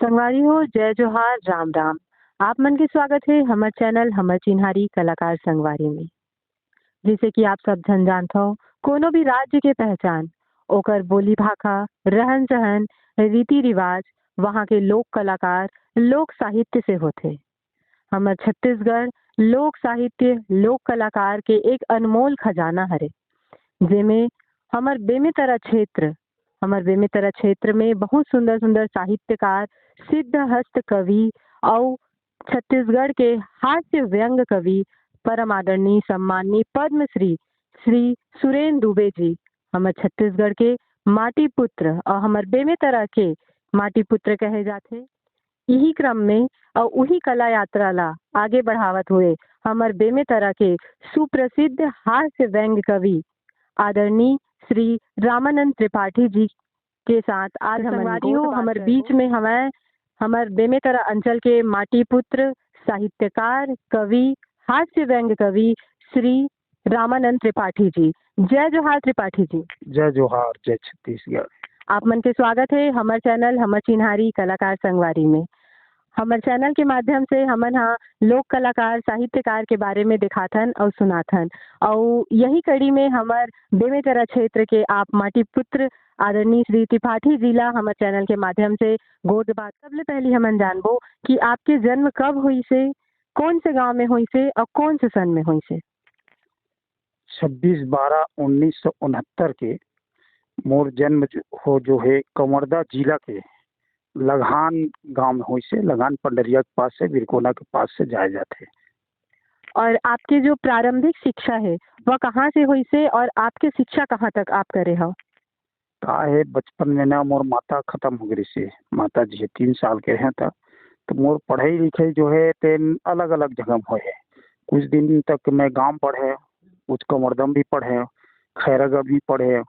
संगवारी हो जय जोहार राम राम। आप मन के स्वागत है हमर चैनल हमर चिन्हारी कलाकार संगवारी में। जैसे कि आप सब झन जानत हो, कोनो भी राज्य के पहचान ओकर बोली भाषा, रहन सहन, रीति रिवाज, वहाँ के लोक कलाकार, लोक साहित्य से होथे। हमर छत्तीसगढ़ लोक साहित्य, लोक कलाकार के एक अनमोल खजाना हरे, जेमे हमर बेमेतरा क्षेत्र में बहुत सुंदर सुंदर साहित्यकार, सिद्ध हस्त कवि और छत्तीसगढ़ के हास्य व्यंग कवि परम आदरणीय सम्माननीय पद्मश्री श्री सुरेंद्र दुबे जी हमर छत्तीसगढ़ के माटी पुत्र और हमर बेमेतरा के माटी पुत्र कहे जाथे। यही क्रम में और उही कला यात्रा ला आगे बढ़ावत हुए हमर बेमेतरा के सुप्रसिद्ध हास्य व्यंग कवि आदरणीय श्री रामानंद त्रिपाठी जी के साथ आज हमर बीच में हमर बेमेतरा अंचल के माटी पुत्र साहित्यकार कवि हास्य व्यंग कवि श्री रामानंद त्रिपाठी जी। जय जोहार त्रिपाठी जी। जय जोहार, जय छत्तीसगढ़। आप मन के स्वागत है हमर चैनल हमर चिन्हारी कलाकार संगवारी में। हमर चैनल के माध्यम से हमन लोक कलाकार साहित्यकार के बारे में दिखाथन और सुनाथन, और यही कड़ी में हमर बेमेतरा क्षेत्र के आप माटी पुत्र आदरणीय श्री त्रिपाठी जिला हमर चैनल के माध्यम से गोद बात। सबले पहले हमन जानबो कि आपके जन्म कब हुई से, कौन से गांव में हुई से और कौन से सन में हुई से। 26/12/1969 के मोर जन्म जो है कवर्धा जिला के लगान गांव में हुई से, लगान पंडरिया के पास से, बिरकोना के पास से जाए जाते। और आपकी जो प्रारंभिक शिक्षा है वह कहाँ से हुई से और आपकी शिक्षा कहाँ तक आप करे हो। का है बचपन में ना मोर माता खत्म हो गई से, माता जी 3 साल के हैं तक, तो मोर पढ़ाई लिखाई जो है तेन अलग अलग जगह हुए है। कुछ दिन तक मैं गांव पढ़े, कुछ कमरदम भी पढ़े, खैरगढ़ भी पढ़े,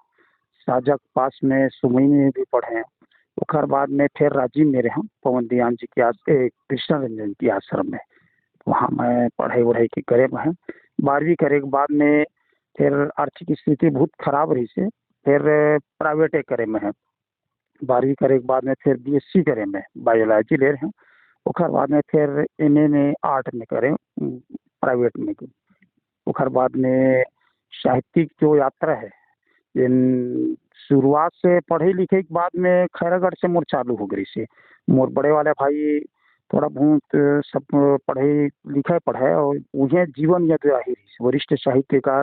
साजा के पास में सुमई में भी पढ़े। उसके बाद में फिर राजीव में रहा पवन दयाल जी के कृष्ण रंजन की आश्रम में, वहाँ मैं पढ़ाई वढ़ाई की करे में। 12वीं करे के बाद में फिर आर्थिक स्थिति बहुत खराब रही से, फिर प्राइवेट करे में है। 12वीं करे के बाद में फिर BSc करे में बायोलॉजी ले रहे हैं। उसके बाद में फिर MA में आर्ट में करें प्राइवेट में की। उसके बाद में साहित्यिक जो यात्रा है शुरुआत से पढ़े लिखे के बाद में खैरागढ़ से मोर चालू हो गई से। मोर बड़े वाले भाई थोड़ा बहुत सब पढ़े लिखे पढ़े और उन्हें जीवन यदि वरिष्ठ साहित्यकार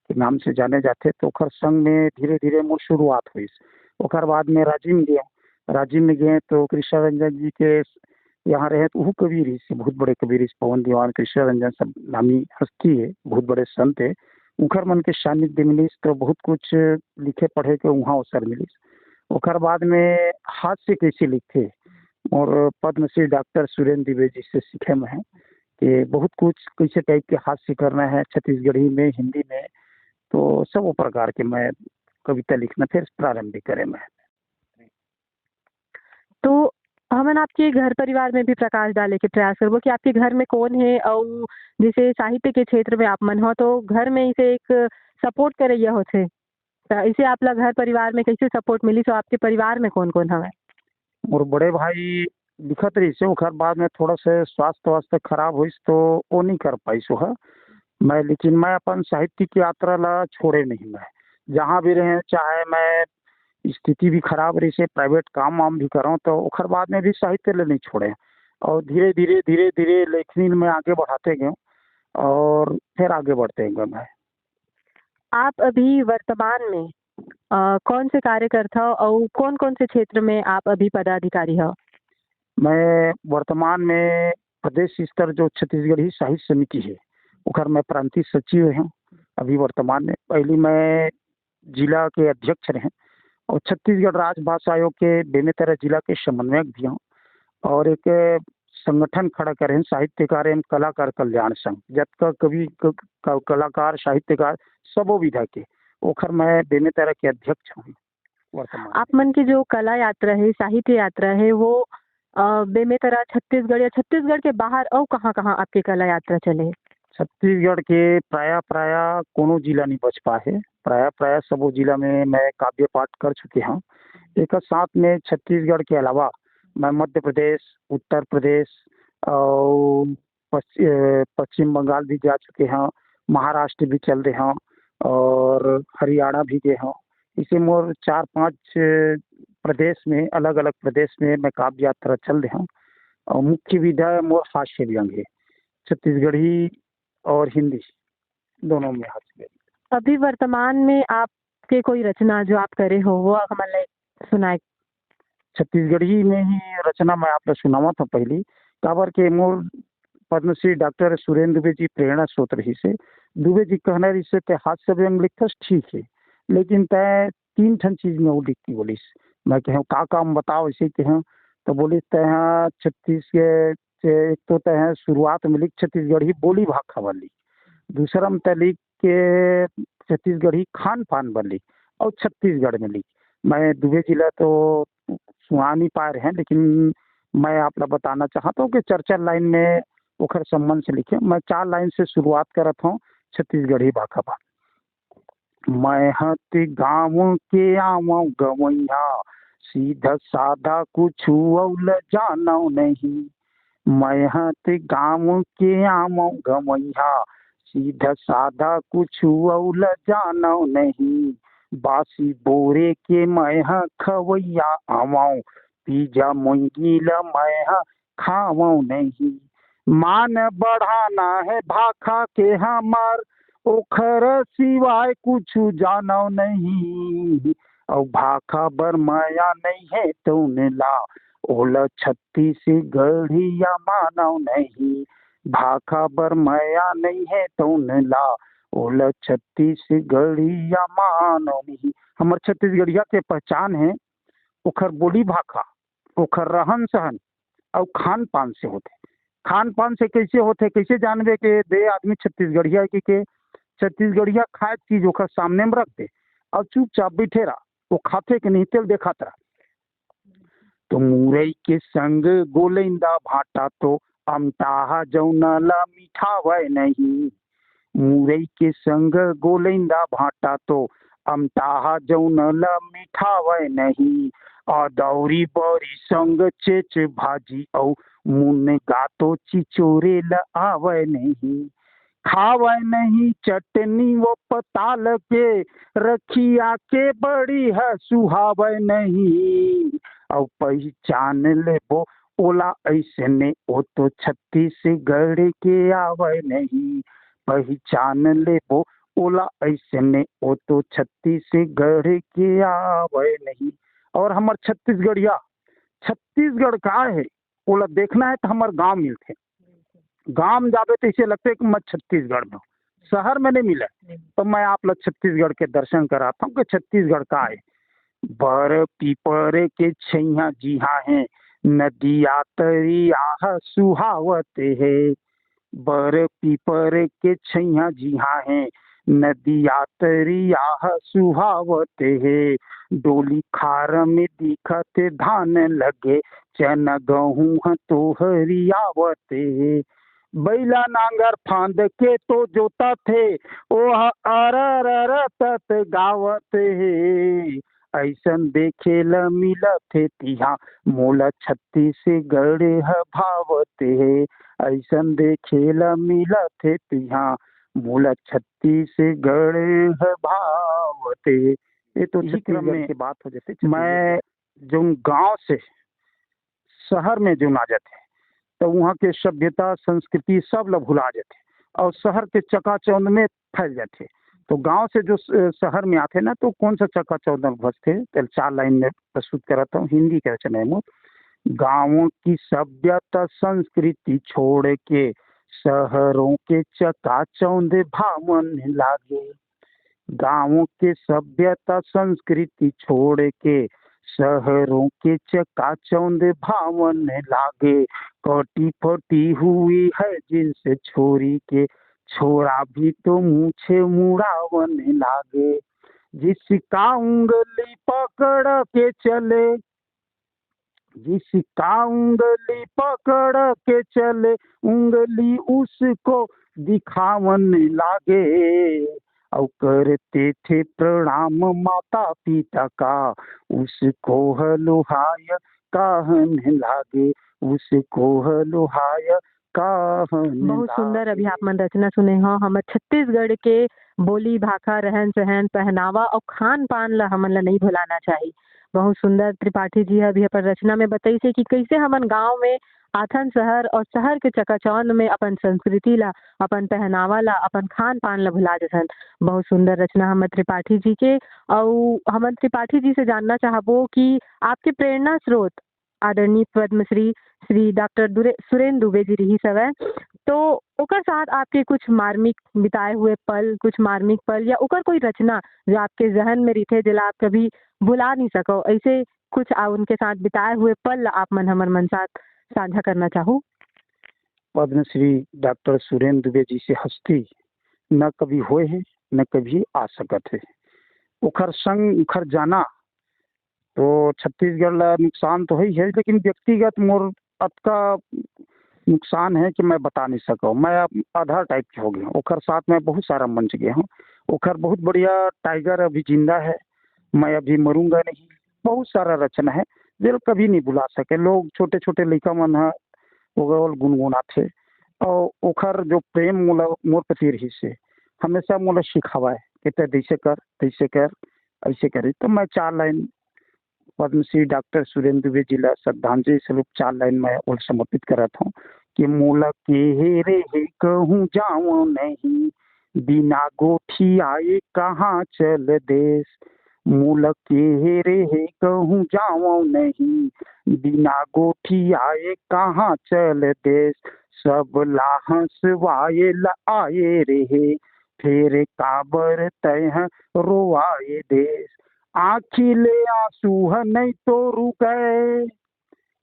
के नाम से जाने जाते, तो ओकर संग में धीरे धीरे मोर शुरुआत हुई। ओकर बाद में राजीव में गए तो कृष्ण रंजन जी के यहाँ रहे, तो वो कवि रही से, बहुत बड़े कवि रही, पवन दीवान कृष्ण रंजन सब नामी हस्ती है, बहुत बड़े संत है। उखर मन के सानिध्य मिलिस तो बहुत कुछ लिखे पढ़े के वहाँ अवसर मिलिस। ओकर बाद में हाथ से कैसे लिखते और पद्मश्री डॉक्टर सुरेंद्र दुबे जी से सीखे में है कि बहुत कुछ कैसे टाइप के हाथ से करना है, छत्तीसगढ़ी में, हिंदी में, तो सब प्रकार के मैं कविता लिखना फिर प्रारंभ भी करे में। तो हमन आपके घर परिवार में भी प्रकाश डाले के प्रयास करबो कि आपके घर में कौन है, और जैसे साहित्य के क्षेत्र में आप मन हो तो घर में इसे एक सपोर्ट करे यह होते, तो इसे आप लोग घर परिवार में कैसे सपोर्ट मिली, तो आपके परिवार में कौन कौन हवे। और बड़े भाई दिखत रही से, उखर बाद में थोड़ा सा स्वास्थ्य खराब हुई तो वो नहीं कर पाई सो है मैं, लेकिन मैं अपन साहित्य की यात्रा ला छोड़े नहीं। मैं जहाँ भी रहे, चाहे मैं स्थिति भी खराब रही से, प्राइवेट काम वाम भी करूँ, तो उखर बाद में भी साहित्य ले नहीं छोड़े और धीरे धीरे लेखनी में आगे बढ़ाते गए और फिर आगे बढ़ते गए। मैं आप अभी वर्तमान में कौन से कार्यकर्ता हो और कौन कौन से क्षेत्र में आप अभी पदाधिकारी हो। मैं वर्तमान में प्रदेश स्तर जो छत्तीसगढ़ी साहित्य समिति है उखर मैं प्रांतीय सचिव हूँ अभी वर्तमान में। पहले मैं जिला के अध्यक्ष रहे और छत्तीसगढ़ राज्य भाषा आयोग के बेमेतरा जिला के समन्वयक भी हूँ, और एक संगठन खड़ा करे साहित्यकार एवं कलाकार कल्याण संघ, जबका कवि कलाकार साहित्यकार सबो विधा के, ओखर मैं बेमेतरा के अध्यक्ष हूँ वर्तमान। आप मन की जो कला यात्रा है, साहित्य यात्रा है, वो बेमेतरा छत्तीसगढ़ या छत्तीसगढ़ के बाहर और कहाँ कहाँ आपकी कला यात्रा चले। छत्तीसगढ़ के प्राय कोनो जिला नहीं बच पाए, प्राय सबो जिला में मैं काव्य पाठ कर चुके हूँ। एक साथ में छत्तीसगढ़ के अलावा मैं मध्य प्रदेश, उत्तर प्रदेश और पश्चिम बंगाल भी जा चुके हैं, महाराष्ट्र भी चल रहे हैं और हरियाणा भी गए हैं। इसे मोर 4-5 प्रदेश में, अलग अलग प्रदेश में मैं काव्य यात्रा चल रहे हैं। और मुख्य विधा मोर हास्य व्यंग है, छत्तीसगढ़ी और हिंदी दोनों में हास्य व्यंग। अभी वर्तमान में आपके कोई रचना जो आप करे हो वो हमारे सुनाए। छत्तीसगढ़ी में ही रचना मैं आपने सुनावा था पहली काबर के मोर पद्मश्री डॉक्टर सुरेंद्र दुबे जी प्रेरणा स्रोत रही से। दुबे जी कहना रही से ते हास्य व्यंग लिखस ठीक है, लेकिन तय 3 ठन चीज में वो लिखती बोलिस। मैं कहूँ का काम बताओ ऐसे कहूँ तो बोलिस तय छत्तीस के एक तो तय शुरुआत में लिख छत्तीसगढ़ी बोली भाखा वाली, दूसरा में तय लिख के छत्तीसगढ़ी खान पान वाली और छत्तीसगढ़ में लिख। मैं दुबे जिला तो सुना नहीं पा रहे हैं, लेकिन मैं आपको बताना चाहता हूँ कि 4-4 लाइन में ओखर संबंध से लिखे। मैं 4 लाइन से शुरुआत करत हूँ छत्तीसगढ़ी भाखा बा। मैं हत गाँव के आवा गवैया, सीधा साधा कुछ औल जानो नहीं। मैं हत गाँव के आवा गवैया, सीधा साधा कुछ औल जानो नहीं। बासी बोरे के मैं खवैया आवाऊं, पिज्जा मोंगिल मैं खावाऊं नहीं। मान बढ़ाना है भाखा के हमार, ओखर सिवाय कुछ जानो नहीं। और भाखा बर माया नहीं है तो ला, ओला छत्तीसगढ़िया मानो नहीं। भाखा बर माया नहीं है तो ला, ओला छत्तीसगढ़िया मानो नहीं। हमार छत्तीसगढ़िया के पहचान है ओखर बोली भाखा, ओखर रहन सहन और खान पान से होते। खान पान से कैसे होते, कैसे जानबे के दे आदमी छत्तीसगढ़िया के छत्तीसगढ़िया खाए चीज ओखर सामने में रख दे और चुपचाप बैठे रहा, वो खाते के नहीं तेल देखाता रहा। तो मुरई के संग गोलेंदा भाटा तो अमटाहा जौनला मिठावै नहीं। मुरई के संग गोलेंदा भाटा तो अमटाहा जौनला मिठावै नहीं। अदौरी बड़ी संग चेच भाजी औ मुन गातो चिचोरे ल आवे नहीं। खावे नहीं चटनी वो पताल के, रखिया के बड़ी है सुहावे नहीं। और पहचान ले वो ओला ऐसने ओ तो छत्तीसगढ़ के आवे नहीं। पहचान ले वो ओला ऐसने ओ तो छत्तीसगढ़ के आवे नहीं। और हमार छत्तीसगढ़िया छत्तीसगढ़ का है ओला देखना है तो हमार गांव मिलते। गांव में जावे तो इसे लगता है कि मैं छत्तीसगढ़ में हूँ, शहर में नहीं मिला। तो मैं आप लोग छत्तीसगढ़ के दर्शन कराता हूँ कि छत्तीसगढ़ का है। बर पीपर के छैया जी हाँ है, नदिया तरिया सुहावत है। बर पीपर के छैया जी हाँ है, नदिया तरिया सुहावत है। डोली खार में दिखत धान लगे, चना गहूँ तो हरियावत है। बैला नांगर फांद के तो जोता थे, ओह अरर तत गावत है। ऐसन देखे ल मिलत थे तिहा, मोला छत्तीसगढ़ है भावत है। ऐसन देखे ल मिलत थे तिहा, मोला छत्तीसगढ़ है भावत है। ये तो छत्तीसगढ़ की बात हो जाती। मैं जो गांव से शहर में जो ना जाते तो वहाँ के सभ्यता संस्कृति सब लोग भुला जाते और शहर के चकाचौंध में फैल जाते। तो गांव से जो शहर में आते ना तो कौन सा चकाचौंध में फंसते। तो 4 लाइन में प्रस्तुत कराता हूँ हिंदी के रचना में। गाँवों की सभ्यता संस्कृति छोड़ के, शहरों के चकाचौंध भावन लागे। गाँवों के सभ्यता संस्कृति छोड़ के, शहरों के चकाचौंध भावन लागे। कटी फटी हुई है जिनसे छोरी के, छोरा भी तो मुझे मुड़ावन लागे। जिसका उंगली पकड़ के चले, जिसका उंगली पकड़ के चले, उंगली उसको दिखावन लागे। और करते थे प्रणाम माता पिता का, उसको हलुहाय काहन लागे उसको लोहाय काहन बहुत सुंदर लागे। अभी आप मन रचना सुने हो। हमर छत्तीसगढ़ के बोली भाखा, रहन सहन, पहनावा और खान पान ला हमन ला नहीं भुलाना चाहिए। बहुत सुंदर त्रिपाठी जी अभी अपन रचना में बताई से कि कैसे हमन गांव में आथन शहर और शहर के चकाचौंध में अपन संस्कृति ला, अपन पहनावा ला, अपन खान पान ला भुला देथन। बहुत सुंदर रचना हमर त्रिपाठी जी के। और हमन त्रिपाठी जी से जानना चाहबो कि आपके प्रेरणा स्रोत आदरणीय पद्मश्री श्री डॉक्टर सुरेंद्र दुबे जी रही सवै, तो ओकर साथ आपके कुछ मार्मिक बिताए हुए पल, कुछ मार्मिक पल या ओकर कोई रचना जो आपके जहन में रही जिला आप कभी भुला नहीं सको, ऐसे कुछ उनके साथ बिताए हुए पल ला आप मन हमर मन साथ साझा करना चाहूँ। पद्मश्री डॉक्टर सुरेंद्र दुबे जी से हस्ती न कभी होए है न कभी आ सकत है। उखर संग उखर जाना तो छत्तीसगढ़ ला नुकसान तो ही है, लेकिन व्यक्तिगत मोर अतका नुकसान है कि मैं बता नहीं सका। मैं अब आधा टाइप के हो गया हूँ। ओखर साथ में बहुत सारा मंच गया हूँ। ओखर बहुत बढ़िया टाइगर अभी जिंदा है, मैं अभी मरूंगा नहीं। बहुत सारा रचना है जो कभी नहीं बुला सके। लोग छोटे छोटे लड़का मन है वो गुनगुनाथे और ओखर जो प्रेम मोला मोर प्रति रही से हमेशा मोला सिखावा है कि ते जैसे कर तैसे कर ऐसे करे। तो मैं 4 लाइन पद्मश्री डॉक्टर सुरेंद्र दुबे जी ला श्रद्धांजलि स्वरूप 4 लाइन में और समर्पित करत हूँ कि मोला के रे हे कहूँ जाऊँ नहीं, बिना गोठी आए कहाँ चल देश। मोला के रे हे कहूँ जाऊँ नहीं, बिना गोठी आए कहाँ चल देश। सब लाहस वाये आए रे फिर काबर तय रोआए देश। आखिले आंसू है नहीं तो रुके,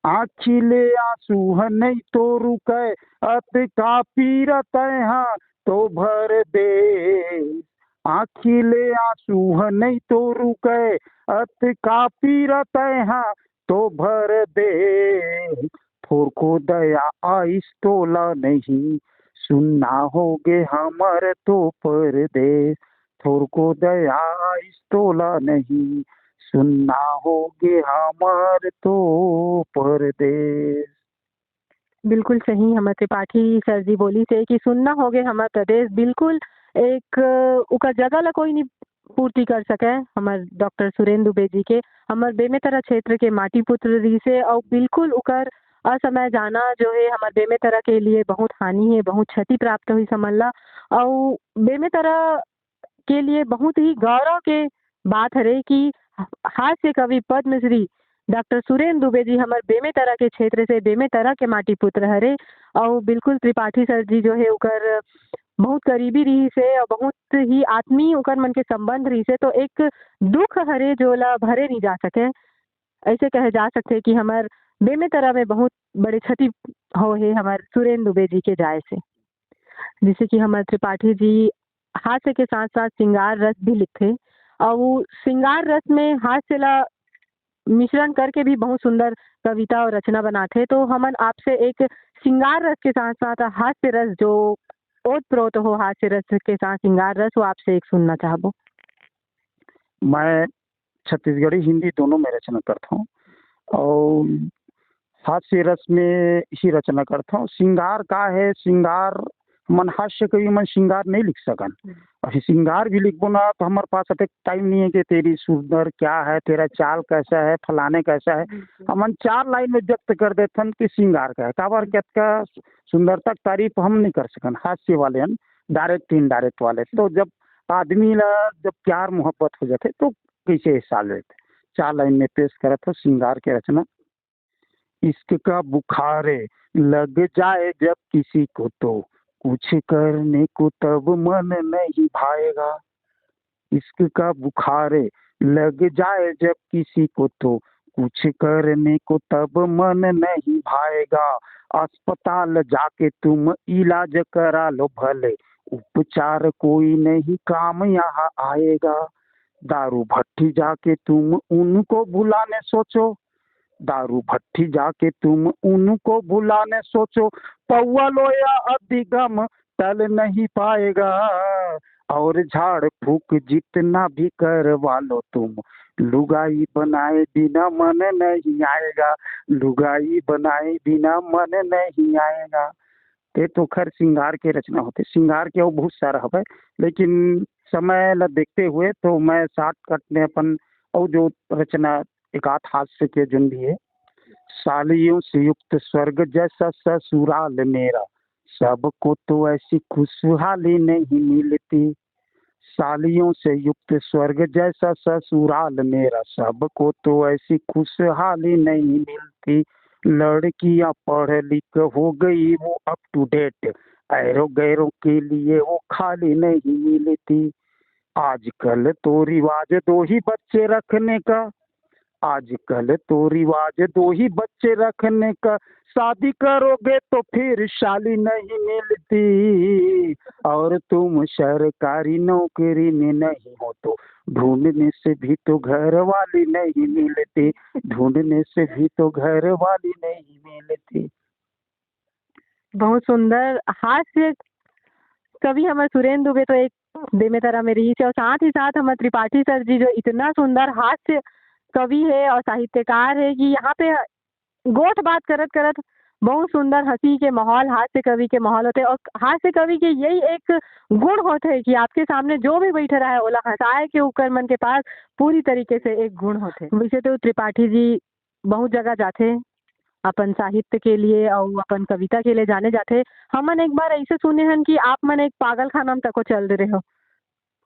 आखिले आंसू है नहीं तो रुके, अत का पीरत है तो भर दे। आखिले आंसू है नहीं तो रुके, अत का पीरत है तो भर दे। थोर को दया आइस तोला नहीं, सुनना होगे हमर तो परदेश। थोर को दया इस तोला नहीं, सुनना होगे हमार तो परदेश। बिल्कुल सही हमर त्रिपाठी सर जी बोली थे कि सुनना होगे हमार प्रदेश। बिल्कुल एक उका जगह ला कोई नहीं पूर्ति कर सके हमार डॉक्टर सुरेंद्र दुबे जी के। हमार बेमेतरा क्षेत्र के माटी पुत्र रही से और बिल्कुल उकर असमय जाना जो है हमार बेमेतरा के लिए बहुत हानि है, बहुत क्षति प्राप्त हुई समझ ला। और बेमेतरा के लिए बहुत ही गौरव के बात हरे कि हास्य कवि पद्मश्री डॉक्टर सुरेंद्र दुबे जी हमारे बेमेतरा के क्षेत्र से, बेमेतरा के माटी पुत्र हरे। और बिल्कुल त्रिपाठी सर जी जो है उकर बहुत करीबी रही से और बहुत ही आत्मीय उकर मन के संबंध रही से। तो एक दुख हरे जो ला भरे नहीं जा सके, ऐसे कहे जा सकते कि हमार बेमेतरा में बहुत बड़े क्षति हो है हमारे सुरेंद्र दुबे जी के जाए से। जैसे कि हमारे त्रिपाठी जी हास्य के साथ साथ श्रृंगार रस भी लिखते और वो श्रृंगार रस में हास्य ला मिश्रण करके भी बहुत सुंदर कविता और रचना बनाते। तो हमन आपसे एक श्रृंगार रस के साथ साथ हास्य रस जो ओत प्रोत हो, हास्य रस के साथ श्रृंगार रस, वो आपसे एक सुनना चाहबो। मैं छत्तीसगढ़ी हिंदी दोनों में रचना करता हूँ और हास्य रस में ही रचना करता हूँ। श्रृंगार का है श्रृंगार मन हास्य कभी मन श्रृंगार नहीं लिख सकन। और श्रृंगार भी लिखबो ना तो हमारे पास अतक टाइम नहीं है कि तेरी सुंदर क्या है, तेरा चाल कैसा है, फलाने कैसा है। हमन 4 लाइन में व्यक्त कर देथन कि श्रृंगार का है। काबर का सुंदरता की तारीफ हम नहीं कर सकन। हास्य वाले हम डायरेक्ट इनडायरेक्ट वाले। तो जब आदमी ला जब प्यार मोहब्बत हो जाते तो कैसे हिस्सा लेते। 4 लाइन में पेश करत हो श्रृंगार के रचना। इश्क का बुखारे लग जाए जब किसी को तो कुछ करने को तब मन नहीं भाएगा। इश्क का बुखारे लग जाए जब किसी को तो कुछ करने को तब मन नहीं भाएगा। अस्पताल जाके तुम इलाज करा लो भले, उपचार कोई नहीं काम यहाँ आएगा। दारू भट्टी जाके तुम उनको भुलाने सोचो, दारू भट्टी जाके तुम उनको भुलाने सोचो, पौवा लोया अधिगम टल नहीं पाएगा। और झाड़ फूक जितना भी करवा लो तुम, लुगाई बनाए बिना मन नहीं आएगा, लुगाई बनाए बिना मन नहीं आएगा। ते तो खैर श्रृंगार के रचना होते, श्रृंगार के और बहुत सारा हवे, लेकिन समय ल देखते हुए तो मैं शॉर्टकट में अपन और जो रचना एक आध हास्य के जोन भी है। सालियों से युक्त स्वर्ग जैसा ससुराल मेरा, सबको तो ऐसी खुशहाली नहीं मिलती। सालियों से युक्त स्वर्ग जैसा ससुराल मेरा, सबको तो ऐसी खुशहाली नहीं मिलती। लड़कियां पढ़ लिख हो गई वो अप टू डेट, ऐरों गैरों के लिए वो खाली नहीं मिलती। आजकल तो रिवाज दो ही बच्चे रखने का, आजकल तो रिवाज दो ही बच्चे रखने का, शादी करोगे तो फिर शाली नहीं मिलती। और तुम सरकारी नौकरी में नहीं हो तो ढूंढने से भी तो घर वाली नहीं मिलती, ढूंढने से भी तो घर वाली नहीं मिलती। बहुत सुंदर हास्य कवि हमारे सुरेंद्र दुबे तो एक बेमेतरा में रही थे, और साथ ही साथ हमारे त्रिपाठी सर जी जो इतना सुंदर हास्य कवि है और साहित्यकार है कि यहाँ पे गोठ बात करत करत बहुत सुंदर हंसी के माहौल, हास्य कवि के माहौल होते हैं। और हास्य कवि के यही एक गुण होते हैं कि आपके सामने जो भी बैठा रहा है ओला हंसाए के ऊपर मन के पास पूरी तरीके से एक गुण होते हैं। वैसे तो त्रिपाठी जी बहुत जगह जाते अपन साहित्य के लिए और अपन कविता के लिए जाने जाते। हमन एक बार ऐसे सुने हन कि आप मन एक पागल खाना में तको चल रहे हो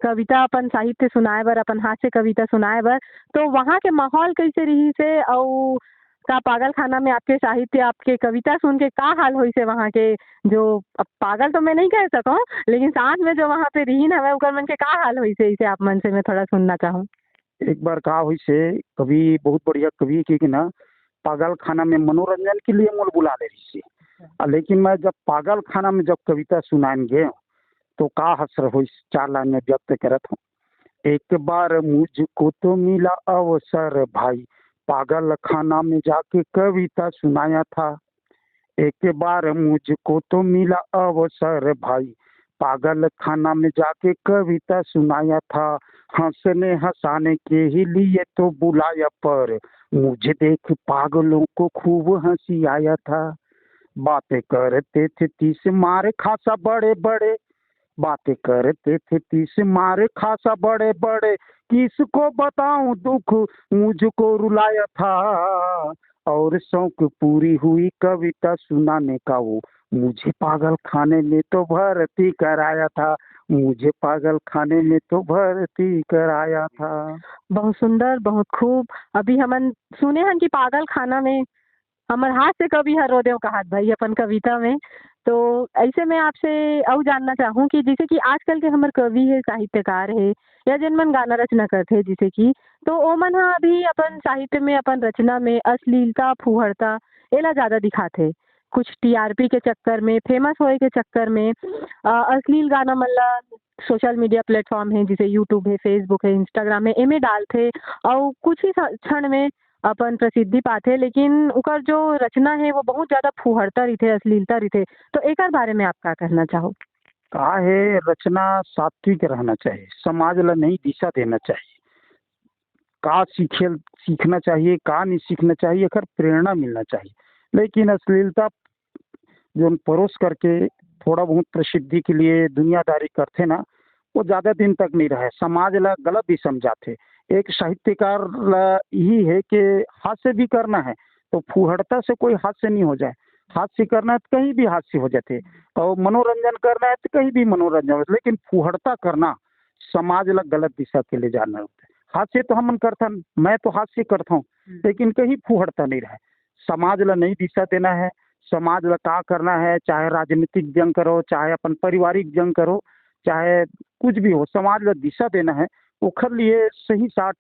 कविता अपन साहित्य सुनाए बर, अपन हास्य कविता सुनाए बर, तो वहाँ के माहौल कैसे रही से और का पागल खाना में आपके साहित्य आपके कविता सुन के का हाल हुई से वहाँ के जो, अब पागल तो मैं नहीं कह सकूँ लेकिन साथ में जो वहाँ पे रही ना मैं उकर मन के का हाल हुई से, इसे आप मन से मैं थोड़ा सुनना चाहूँ। एक बार कहा हुई से कवि बहुत बढ़िया कवि की ना पागल खाना में मनोरंजन के लिए मोल बुला ले रही से, लेकिन मैं जब पागल खाना में जब कविता सुनाएंगे तो का हसर हो, 4 लाइन में व्यक्त करत हूँ। एक बार मुझको तो मिला अवसर भाई, पागल खाना में जाके कविता सुनाया था। एक बार मुझको तो मिला अवसर भाई, पागल खाना में जाके कविता सुनाया था। हंसने हंसाने के ही लिए तो बुलाया, पर मुझे देख पागलों को खूब हंसी आया था। बातें करते थे 30 मारे खासा बड़े बड़े, बातें करते थे 30 मारे खासा बड़े बड़े, किसको बताऊं दुख मुझको रुलाया था। और शौक पूरी हुई कविता सुनाने का, वो मुझे पागल खाने में तो भर्ती कराया था, मुझे पागल खाने में तो भर्ती कराया था। बहुत सुंदर, बहुत खूब। अभी हमन सुने हैं कि पागल खाना में हमर हाथ से कवि हरोदेव कहा भाई अपन कविता में। तो ऐसे मैं आपसे और जानना चाहूँ कि जैसे कि आजकल के हमारे कवि है, साहित्यकार है या जिन मन गाना रचना करते हैं जैसे कि, तो ओ मन हा अभी अपन साहित्य में अपन रचना में अश्लीलता फुहड़ता एला ज़्यादा दिखाते। कुछ टीआरपी के चक्कर में, फेमस होए के चक्कर में अश्लील गाना मतलब सोशल मीडिया प्लेटफॉर्म है जैसे यूट्यूब है, फेसबुक है, इंस्टाग्राम है, एमे डालते और कुछ ही क्षण में अपन प्रसिद्धि पाते, लेकिन उकर जो रचना है वो बहुत ज्यादा फुहड़ता रही थे, अश्लीलता रही थे। तो एक बारे में आप क्या कहना चाहो? कहा है रचना सात्विक रहना चाहिए, समाज ला नई दिशा देना चाहिए। का सीखना चाहिए, का नहीं सीखना चाहिए, अगर प्रेरणा मिलना चाहिए। लेकिन अश्लीलता जो परोस करके थोड़ा बहुत प्रसिद्धि के लिए दुनियादारी करते ना, वो ज़्यादा दिन तक नहीं रहे, समाज ला गलत भी समझाते। एक साहित्यकार ला यही है कि हास्य भी करना है तो फुहड़ता से कोई हास्य नहीं हो जाए, हास्य करना है तो कहीं भी हास्य हो जाते, और मनोरंजन करना है तो कहीं भी मनोरंजन हो, लेकिन फुहड़ता करना समाज ला गलत दिशा के लिए जाना होता है। हास्य तो हम करता, मैं तो हास्य करता हूँ, लेकिन कहीं फुहड़ता नहीं रहे। समाज ला नई दिशा देना है, समाज ला का करना है, चाहे राजनीतिक जंग करो, चाहे अपन पारिवारिक जंग करो, चाहे कुछ भी हो, समाज ला दिशा देना है, ओखर लिए सही साठ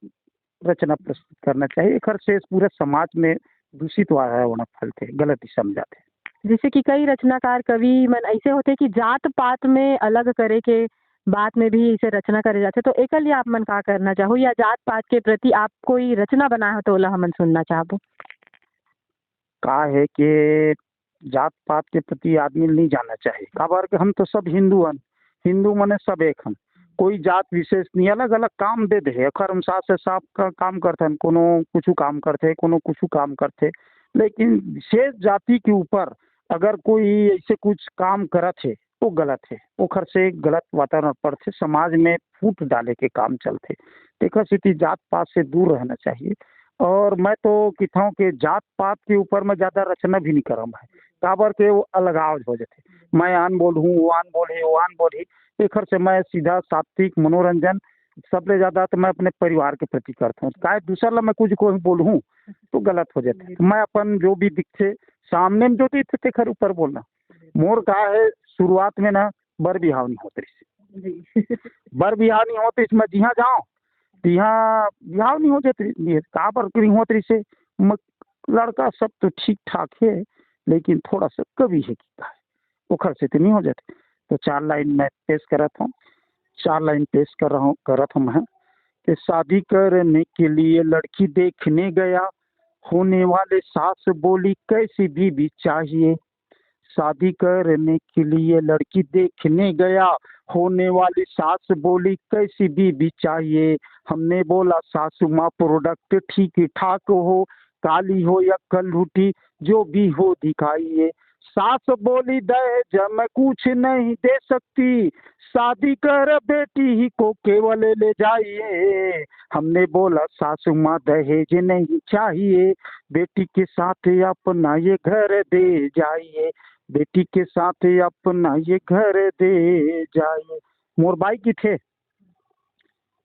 रचना प्रस्तुत करना चाहिए। एखर से पूरे समाज में दूषित वातावरण फैलते, गलत दिशा में जाते। जैसे कि कई रचनाकार कवि मन ऐसे होते कि जात पात में अलग करे के बात में भी इसे रचना करे जाते, तो एक लिए आप मन का करना चाहो या जात पात के प्रति आप कोई रचना बना हो तो ओला हमन सुनना चाहबो? का है कि जात पात के प्रति आदमी नहीं जाना चाहिए, काबर के हम तो सब हिंदू हन, हिंदू मने सब एक हन। कोई जात विशेष नहीं, अलग अलग काम दे दे अखर अनुसार से सब का काम करते हैं, कोनो कुछ काम करते, कोनो कुछ काम करते, लेकिन विशेष जाति के ऊपर अगर कोई ऐसे कुछ काम करत है वो गलत है, ओखर से गलत वातावरण पर से समाज में फूट डाले के काम चलते। देखो स्थिति जात पात से दूर रहना चाहिए। और मैं तो कहता हूँ कि जात पात के ऊपर मैं ज़्यादा रचना भी नहीं करम है, काबर के वो अलगाव हो जाते, मैं आन बोल हूँ वो आन बोले वो आन बोली, एखर से मैं सीधा सात्विक मनोरंजन सबसे ज़्यादा तो मैं अपने परिवार के प्रति करता हूँ, काहे दूसरा ला मैं कुछ को बोलूँ तो गलत हो जाता है। तो मैं अपन जो भी दिखते सामने में जो दिखते तेखर ऊपर बोलना। मोर का है शुरुआत में ना बर बिहाव नहीं होते जी बर बिहाव नहीं होते इसमें जिहाँ जाओ यहाँ बिहाव नहीं हो जाते, कहाँ पर नहीं होते से लड़का सब तो ठीक ठाक है लेकिन थोड़ा सा कभी है कि उखर से तो नहीं हो जाते। तो 4 लाइन मैं पेश करत हूँ, 4 लाइन पेश कर रहा हूँ करत हूँ मैं कि शादी करने के लिए लड़की देखने गया, होने वाले सास बोली कैसी बीवी चाहिए। शादी करने के लिए लड़की देखने गया, होने वाली सास बोली कैसी बीवी चाहिए। हमने बोला सासू माँ प्रोडक्ट ठीक ठाक हो, काली हो या कलहुटी जो भी हो दिखाइए। सास बोली दहेज मैं कुछ नहीं दे सकती, शादी कर बेटी ही को केवल ले जाइए। हमने बोला सासू माँ दहेज नहीं चाहिए, बेटी के साथ अपना ये घर दे जाइए, बेटी के साथ अपना ये घर दे जाइए। मोर बाई की थे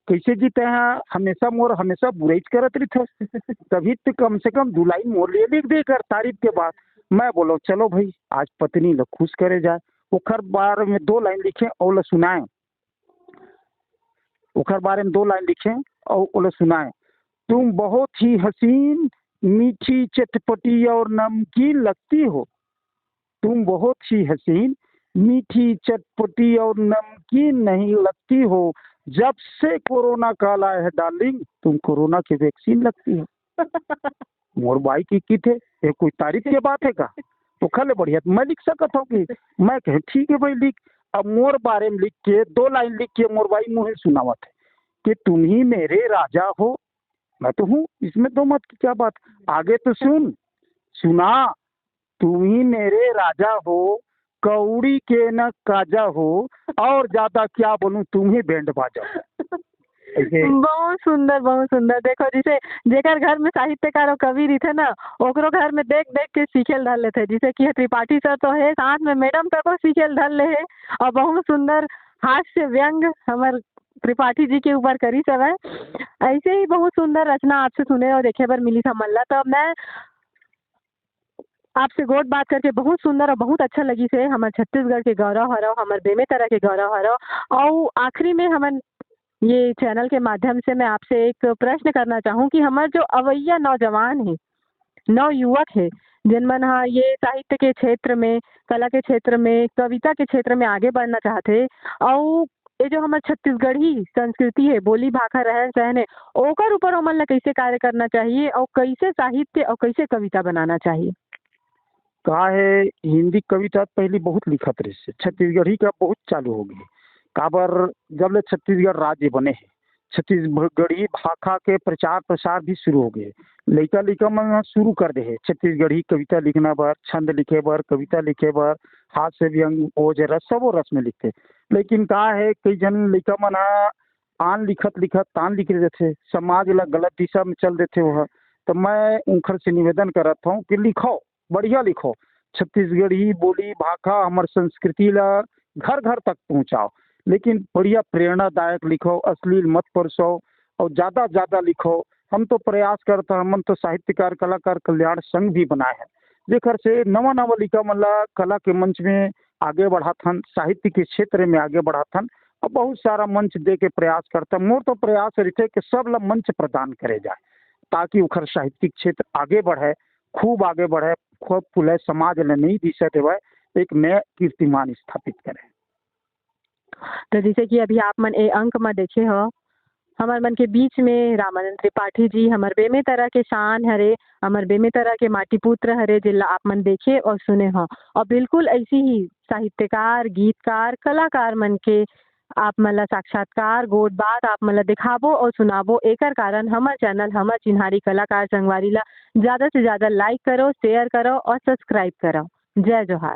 कैसे जीते हैं, हमेशा मोर हमेशा बुराई करत रही थे, तभी तो कम से कम 2 लाइन मोर लिए लिख दे कर तारीफ के बाद। मैं बोलो चलो भाई आज पत्नी लोग खुश करे जाए, ओखर बारे में 2 लाइन लिखे और सुनाए, ओखर बारे में 2 लाइन लिखे और सुनाए। तुम बहुत ही हसीन मीठी चटपटी और नमकीन लगती हो, तुम बहुत ही हसीन मीठी चटपटी और नमकीन नहीं लगती हो, जब से कोरोना काल आया है डार्लिंग तुम कोरोना की वैक्सीन लगती हो। मोर बाई की थे ये कोई तारीफ की बात है का, तो खले बढ़िया मैं लिख सकता हूँ कि मैं कहे ठीक है भाई लिख। अब मोर बारे में लिख के 2 लाइन लिख के मोर बाई मुँह सुनावत है कि तुम ही मेरे राजा हो, मैं तो हूँ इसमें 2 मत की क्या बात। आगे तो सुना, तुम ही मेरे राजा हो, कौड़ी के न काजा हो, और ज्यादा क्या बोलूं तुम ही बैंड बाजा। बहुत सुंदर बहुत सुंदर। देखो जिसे जेकर घर में साहित्यकार और कवि रही थे ना ओकरो घर में देख देख के सीखेल धर लेते, जैसे कि त्रिपाठी सर तो है साथ में मैडम तक को सीखेल धर ले है, और बहुत सुंदर हास्य व्यंग हमार त्रिपाठी जी के ऊपर करी सब है। ऐसे ही बहुत सुंदर रचना आपसे सुने और देखे बर मिली था मल्ला। तो अब मैं आपसे गोट बात करके बहुत सुंदर और बहुत अच्छा लगी से हमारे छत्तीसगढ़ के गौरव हरव, हमारे बेमेतरा के गौरव हरव। और आखिरी में हम ये चैनल के माध्यम से मैं आपसे एक प्रश्न करना चाहूँ कि हमारे जो अवैया नौजवान है, नव युवक है, जिनमन हाँ ये साहित्य के क्षेत्र में, कला के क्षेत्र में, कविता के क्षेत्र में आगे बढ़ना चाहते, और ये जो हमारे छत्तीसगढ़ी संस्कृति है, बोली भाषा रहन सहन है, ओकर ऊपर हमन ला कैसे कार्य करना चाहिए और कैसे साहित्य और कैसे कविता बनाना चाहिए। का है हिंदी कविता पहले बहुत लिखत रही से, छत्तीसगढ़ी का बहुत चालू हो गई काबर जब ले छत्तीसगढ़ राज्य बने हैं, छत्तीसगढ़ी भाषा के प्रचार प्रसार भी शुरू हो गए। लइका लइका मन शुरू कर दे है छत्तीसगढ़ी कविता लिखना बर, छंद लिखे बर, कविता लिखे बर, हाथ से व्यंग ओज रस सब रस में लिखते। लेकिन का है कई जन लइका मन आन लिखत लिखत तान लिख देते, समाज ला गलत दिशा में चल देते वह। तो मैं उनखर से निवेदन करता हूँ कि लिखो, बढ़िया लिखो, छत्तीसगढ़ी बोली भाषा हमार संस्कृति ला घर घर तक पहुँचाओ, लेकिन बढ़िया प्रेरणादायक लिखो, अश्लील मत परसो और ज़्यादा ज़्यादा लिखो। हम तो प्रयास करता, हम तो साहित्यकार कलाकार कल्याण संघ भी बनाए हैं, जेकर से नवा नवा लिखा मतलब कला के मंच में आगे बढ़ाथन, साहित्य के क्षेत्र में आगे बढ़ाथन, और बहुत सारा मंच दे के प्रयास करता। मोर तो प्रयास रहते कि सब ला मंच प्रदान करे जाए ताकि उखर साहित्यिक क्षेत्र आगे बढ़े, खूब आगे बढ़े, खूब फूले, समाज ने नहीं दिशा देवे, एक नया कीर्तिमान स्थापित करे। तो जैसे कि अभी आप मन ए अंक में देखे हो, हमार मन के बीच में रामानंद त्रिपाठी जी हमार बेमेतरा के शान हरे, हमार बेमेतरा के माटी पुत्र हरे, जिला आप मन देखे और सुने हो। और बिल्कुल ऐसी ही साहित्यकार, गीतकार, कलाकार मन के आप मला साक्षात्कार गोट बात आप मला दिखाबो और सुनाबो। एकर कारण हमर चैनल हमर चिन्हारी कलाकार संगवारी ला ज़्यादा से ज़्यादा लाइक करो, शेयर करो और सब्सक्राइब करो। जय जोहार।